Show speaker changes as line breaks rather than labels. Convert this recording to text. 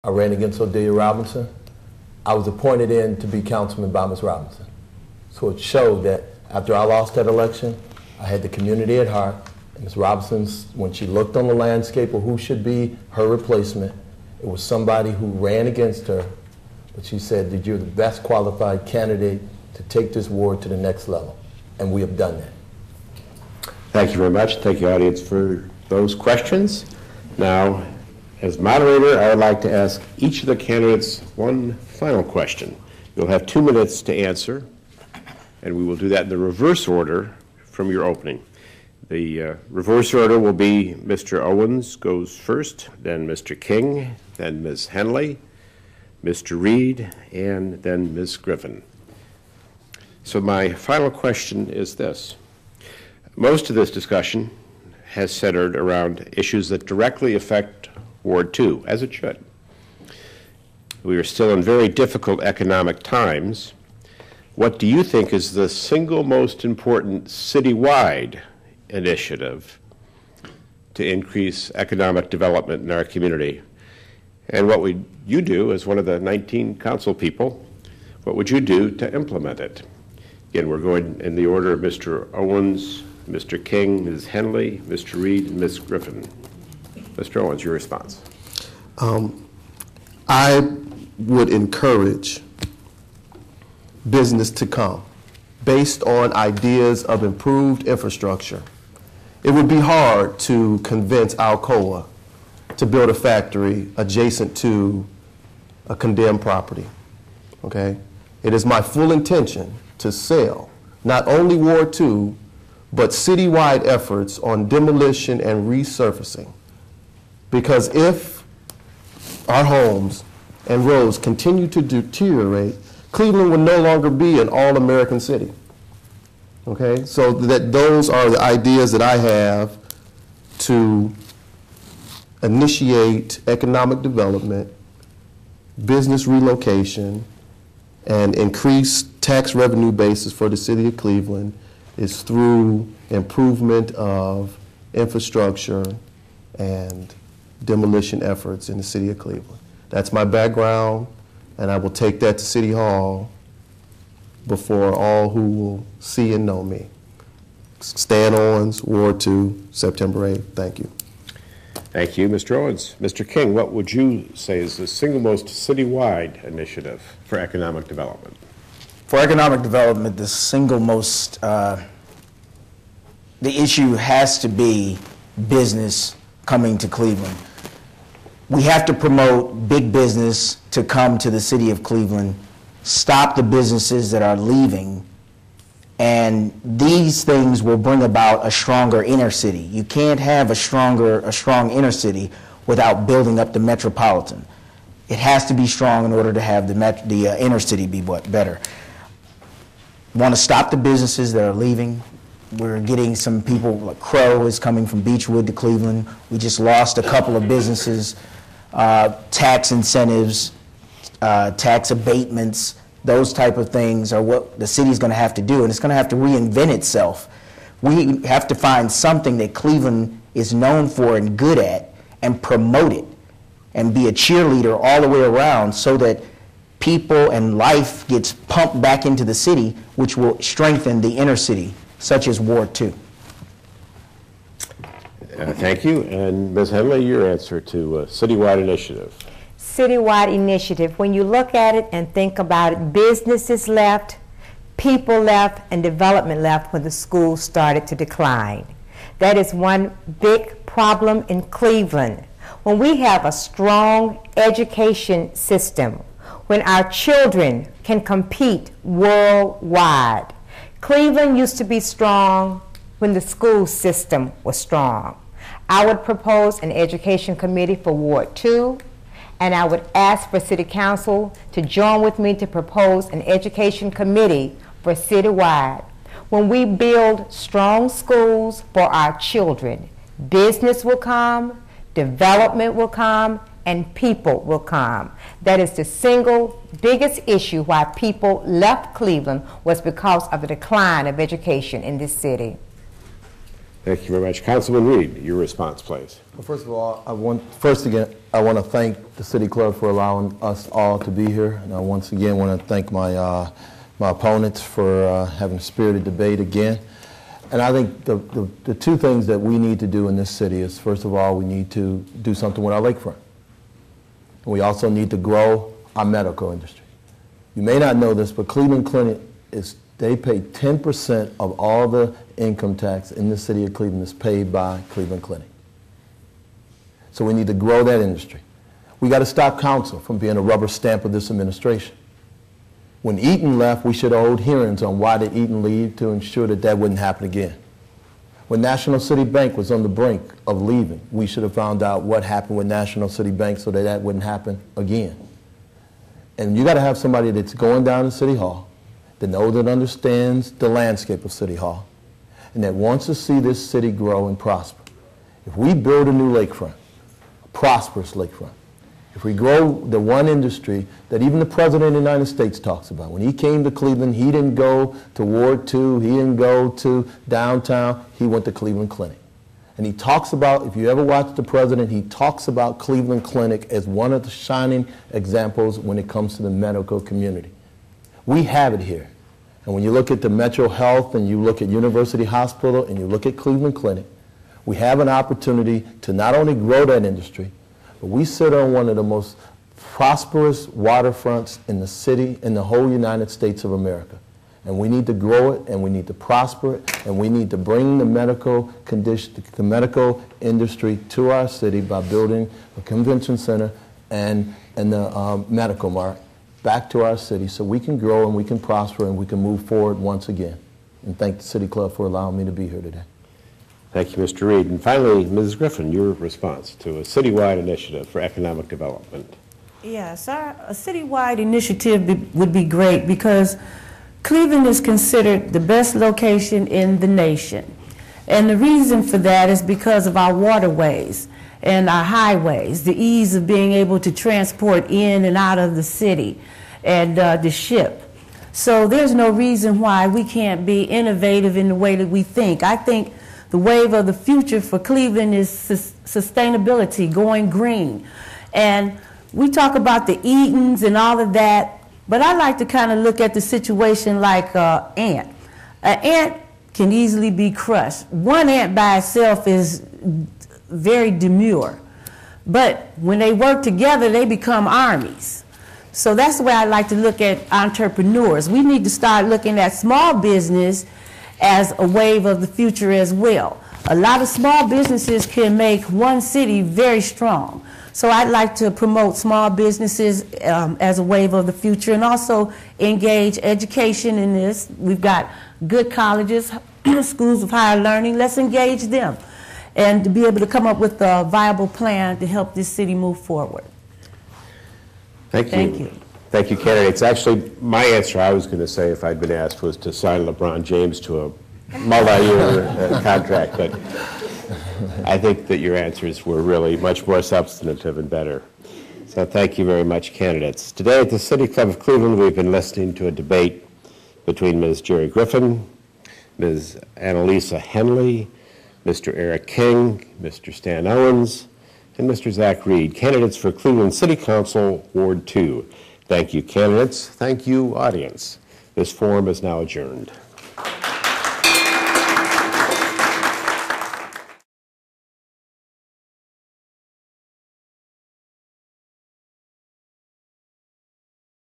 I ran against Odelia Robinson. I was appointed in to be councilman by Ms. Robinson. So it showed that after I lost that election, I had the community at heart. And Ms. Robinson, when she looked on the landscape of who should be her replacement, it was somebody who ran against her, but she said that you're the best qualified candidate to take this ward to the next level. And we have done that.
Thank you very much. Thank you, audience, for those questions. Now, as moderator, I would like to ask each of the candidates one final question. You'll have 2 minutes to answer, and we will do that in the reverse order from your opening. The reverse order will be Mr. Owens goes first, then Mr. King, then Ms. Henley, Mr. Reed, and then Ms. Griffin. So my final question is this. Most of this discussion has centered around issues that directly affect Ward 2, as it should. We are still in very difficult economic times. What do you think is the single most important citywide initiative to increase economic development in our community? And what would you do as one of the 19 council people? What would you do to implement it? Again, we're going in the order of Mr. Owens, Mr. King, Ms. Henley, Mr. Reed, and Ms. Griffin. Mr. Owens, your response.
I would encourage business to come based on ideas of improved infrastructure. It would be hard to convince Alcoa to build a factory adjacent to a condemned property, okay? It is my full intention to sell not only Ward 2, but citywide efforts on demolition and resurfacing. Because if our homes and roads continue to deteriorate, Cleveland will no longer be an all-American city. Okay, so those are the ideas that I have to initiate economic development, business relocation, and increase tax revenue basis for the city of Cleveland is through improvement of infrastructure and demolition efforts in the city of Cleveland. That's my background, and I will take that to City Hall before all who will see and know me. Stan Owens, Ward 2, September 8th. Thank you.
Thank you, Mr. Owens. Mr. King, what would you say is the single most citywide initiative for economic development?
For economic development, the single most, the issue has to be business coming to Cleveland. We have to promote big business to come to the city of Cleveland, stop the businesses that are leaving, and these things will bring about a stronger inner city. You can't have a strong inner city without building up the metropolitan. It has to be strong in order to have the inner city be better. Want to stop the businesses that are leaving. We're getting some people, like Crow is coming from Beechwood to Cleveland. We just lost a couple of businesses. Tax incentives, tax abatements, those type of things are what the city's going to have to do, and it's going to have to reinvent itself. We have to find something that Cleveland is known for and good at and promote it and be a cheerleader all the way around so that people and life gets pumped back into the city, which will strengthen the inner city, such as Ward 2.
Thank you. And Ms. Henley, your answer to a citywide initiative.
Citywide initiative, when you look at it and think about it, businesses left, people left, and development left when the schools started to decline. That is one big problem in Cleveland. When we have a strong education system, when our children can compete worldwide. Cleveland used to be strong when the school system was strong. I would propose an education committee for Ward 2, and I would ask for City Council to join with me to propose an education committee for citywide. When we build strong schools for our children, business will come, development will come, and people will come. That is the single biggest issue why people left Cleveland, was because of the decline of education in this city.
Thank you very much. Councilman Reed, your response, please.
Well, first of all, I want to thank the city clerk for allowing us all to be here, and I once again want to thank my my opponents for having a spirited debate again. And I think the two things that we need to do in this city is, first of all, we need to do something with our lakefront. And we also need to grow our medical industry. You may not know this, but Cleveland Clinic they pay 10% of all the income tax in the city of Cleveland is paid by Cleveland Clinic. So we need to grow that industry. We got to stop council from being a rubber stamp of this administration. When Eaton left, we should have held hearings on why did Eaton leave to ensure that that wouldn't happen again. When National City Bank was on the brink of leaving, we should have found out what happened with National City Bank so that that wouldn't happen again. And you got to have somebody that's going down to City Hall, that knows and understands the landscape of City Hall, and that wants to see this city grow and prosper. If we build a new lakefront, a prosperous lakefront, if we grow the one industry that even the President of the United States talks about. When he came to Cleveland, he didn't go to Ward 2, he didn't go to downtown, he went to Cleveland Clinic. And he talks about, if you ever watch the President, he talks about Cleveland Clinic as one of the shining examples when it comes to the medical community. We have it here. And when you look at the Metro Health and you look at University Hospital and you look at Cleveland Clinic, we have an opportunity to not only grow that industry, but we sit on one of the most prosperous waterfronts in the city, in the whole United States of America. And we need to grow it, and we need to prosper it, and we need to bring the medical industry to our city by building a convention center and the medical mart back to our city so we can grow and we can prosper and we can move forward once again. And thank the City Club for allowing me to be here today.
Thank you, Mr. Reed. And finally, Mrs. Griffin, your response to a citywide initiative for economic development.
Yes, a citywide initiative would be great because Cleveland is considered the best location in the nation. And the reason for that is because of our waterways and our highways, the ease of being able to transport in and out of the city and the ship. So there's no reason why we can't be innovative in the way that we think. I think the wave of the future for Cleveland is sustainability, going green. And we talk about the Eatons and all of that, but I like to kind of look at the situation like an ant. An ant can easily be crushed. One ant by itself is very demure, but when they work together, they become armies. So that's the way I like to look at entrepreneurs. We need to start looking at small business as a wave of the future as well. A lot of small businesses can make one city very strong. So I'd like to promote small businesses as a wave of the future and also engage education in this. We've got good colleges, schools of higher learning. Let's engage them and to be able to come up with a viable plan to help this city move forward.
Thank you.
Thank you.
Thank you, candidates. Actually, my answer I was going to say, if I'd been asked, was to sign LeBron James to a multi-year contract, but I think that your answers were really much more substantive and better. So thank you very much, candidates. Today at the City Club of Cleveland, we've been listening to a debate between Ms. Gerri Griffin, Ms. Annaliesa Henley, Mr. Eric King, Mr. Stan Owens, and Mr. Zack Reed, candidates for Cleveland City Council, Ward 2. Thank you, candidates. Thank you, audience. This forum is now adjourned.